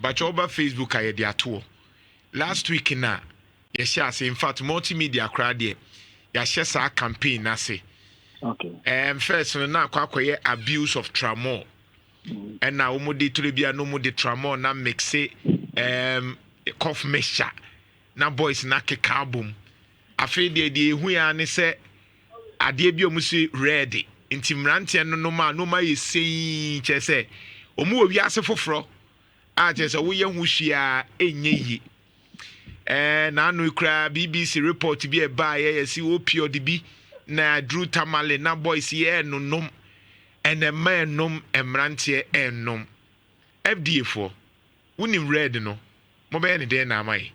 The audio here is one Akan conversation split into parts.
but over Facebook I had ato last week na yes in fact multimedia crowd there yes our campaign na say okay first na kwakoye abuse of Tramadol and now umudi to be no mu de Tramadol na mix cough mixture na boys na keka album afi de ehu ya ne se ade bi omusi ready nti mrantie no ma yesei che se omu owi ase foforo a che se wo ye hu hwia enye yi na anu kra BBC report bi e ba ye si opioid bi na Drew Tamale na boys ye nonom ene man nom emrantie ennom FDA for unim red no mo be ne dey na amai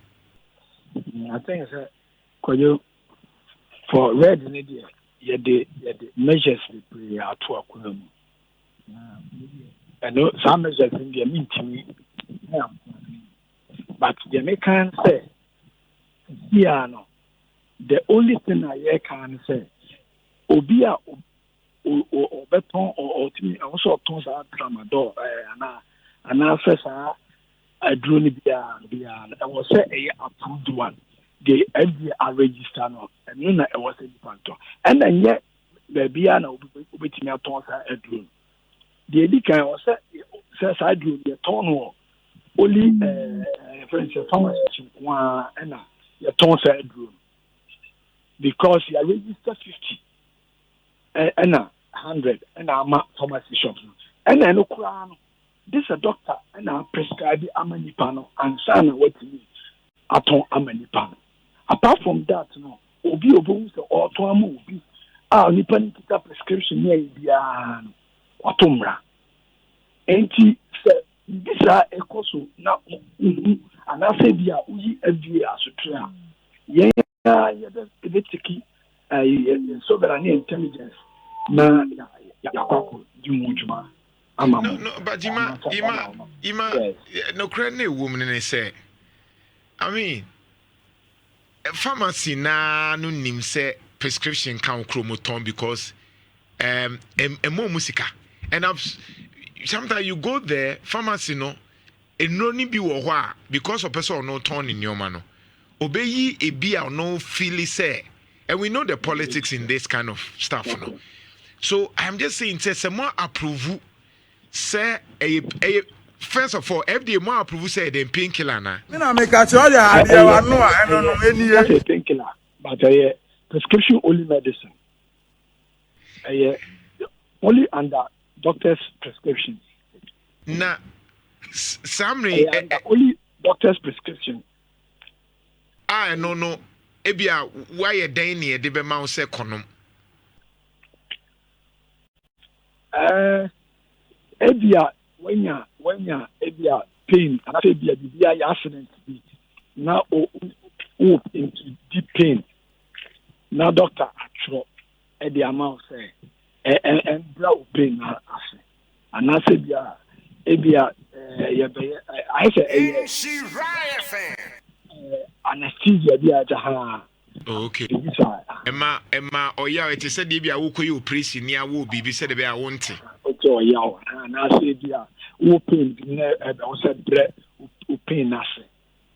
I think for red in India the measures we are to akuna and some measures in the meeting but the can say here no the only thing I can say obia or beton or also tons are Tramadol and first I drew I was say a approved one. The FDA are registered now, and then I was a panto. And then yet the Biana waiting at tons a drew. The Edika was says I drew the tone only for instance pharmacy one and the tons a drew. Because you are registered 50 and 100 and I'm a pharmacy shop. And then this a doctor and I prescribe amanipano and sana what you need aton amanipano. Apart from that, no, obi obunse or toamu obi nipa kita prescription here bia watomra. Enti se bisa ekoso na and I say bia uyi FDA asotria. Ye the tiki sovereign intelligence na yakwako dimujuma. No, but ima no crane woman say. I mean, pharmacy na no nim say prescription can chromoton because more musica and sometimes you go there pharmacy no no ni bi wo ho a because of person no turn in your man no obeyi ebi a no feel say and we know the politics in this kind of stuff no so I'm just saying say more approve say first of all FDA more approve say the painkiller na me na make a tell you how dey wa no I don't know any painkiller but prescription only medicine only under doctor's prescription na summary only doctor's prescription no ebia why you dan ne de be ma say konom ebia when ya ebia pain and ebia bibia ya accident be now into deep pain now doctor atro e the amount say and brow pain na ase and na say ebia I say Nhyira fan anesthesia bia jaha okay Emma oya it said bia wo koyi operation ni awo bibi said be a wonte okay oya na say bia wo pain na e be said bre wo pain na say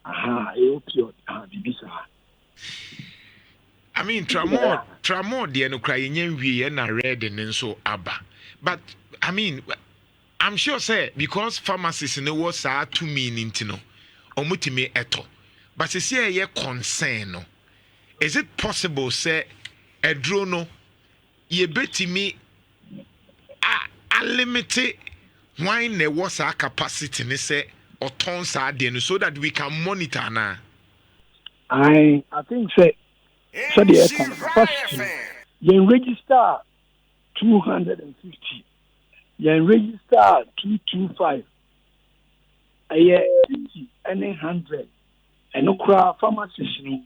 opioid bibi sa I mean Tramadol de no cry nyanwie na red and so aba but I mean I'm sure say because pharmacists no was to mean intino omutime eto but say ye concern no is it possible say a drone ye betimi a limited wine ne was our capacity ne say or tons are then so that we can monitor na I think say so the you register 250 you register 225 50 and 100 and no crowd pharmacist no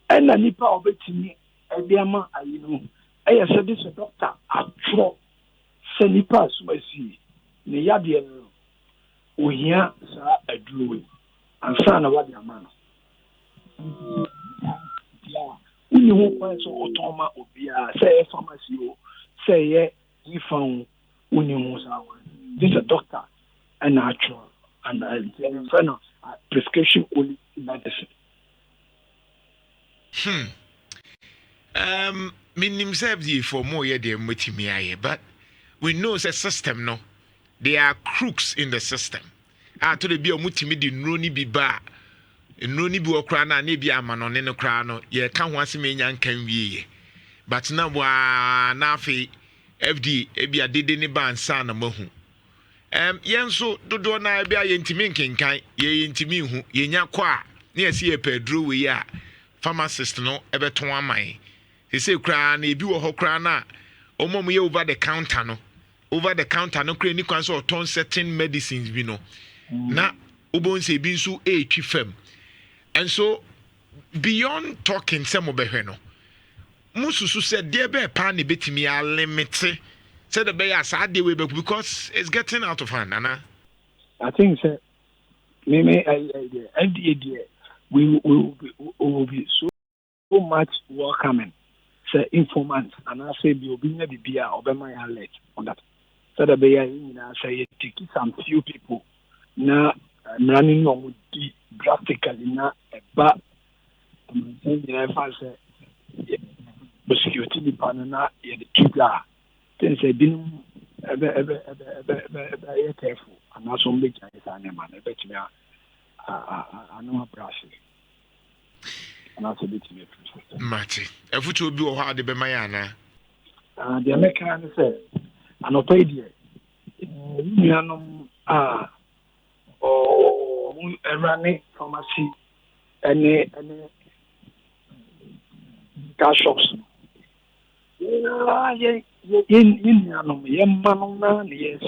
and a nipa obetimi e de ama ayinu e say this doctor atro say nipa sumasi ne yade no ohia sa adruwe ansa na wade ama no uni ho kwa so otoma obia say pharmacy o say ye ifan uni ho sa this a doctor and natural and final prescription only medicine. Minim say for more year de mutimi aye, but we know the system no. There are crooks in the system. To the be a mutimi di nroni bi ba. Nroni bi okra na na bi amanone no kra no. Ye kan ho aseme nya nkan wie. But na wa na afi FD ebi adede ne ba ansa na mahu. Yenso dodo na bia ye ntimi nkenkan ye ntimi hu ye nya kwa na ye se pedro we ya pharmacist no ebeton aman he say kra na ebi wo ho kra na omom ye over the counter no kra ni kwan so ton certain medicines bi no na obon se bi nso etwi fam. And so beyond talking some obehwe no mususu said there be pa na betimi a limit said the bay as hard way back because it's getting out of hand, Anna. I think, sir, maybe FDA, we will be so much welcoming, say, informants, and I say, you'll be maybe be my alert on that. So the bay, say, take some few people now running on drastically now, but if I say, security department, the people. Then say been careful and also make Chinese animal bet me I know brush and also bit me Mati efu to bi o ha de be mayana the American say an opedi nuanom running pharmacy any car shops in Yamana, yes,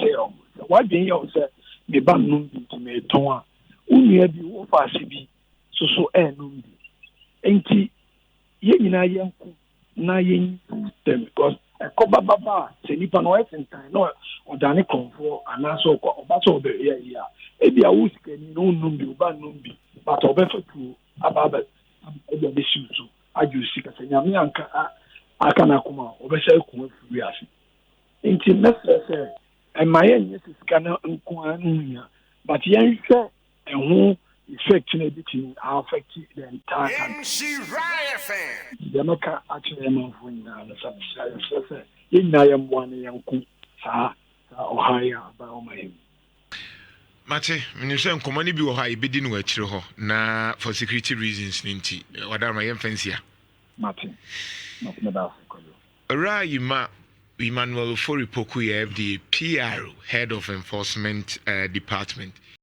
what do you say? Me ban no to me toa. Unia be over CB, so numbi. Ain't ye na yin them because a coba baba, say nipa no in time, no, or Danny comfort, and also that's all the year. Ebi a who's can no numbi, ban numbi, but obefa to about the issue too. I use sick as a Yamianka. Akana kuma obese kuma furi ase nti message say e maye nyɛ sika na nko anu but yɛn hwɛ ɛho effect na bit affect the entire country Jamaica actually manfo nyina na say yɛnyina yɛ mboa na yɛnko saa ohaya ba o mai Mate mini hwɛ nkɔmɔ ne bi wɔ ha ebedi no akyire hɔ na for security reasons nti wadama yɛn fancy Mate Rayima Emmanuel Foripoku FDA PR Head of Enforcement Department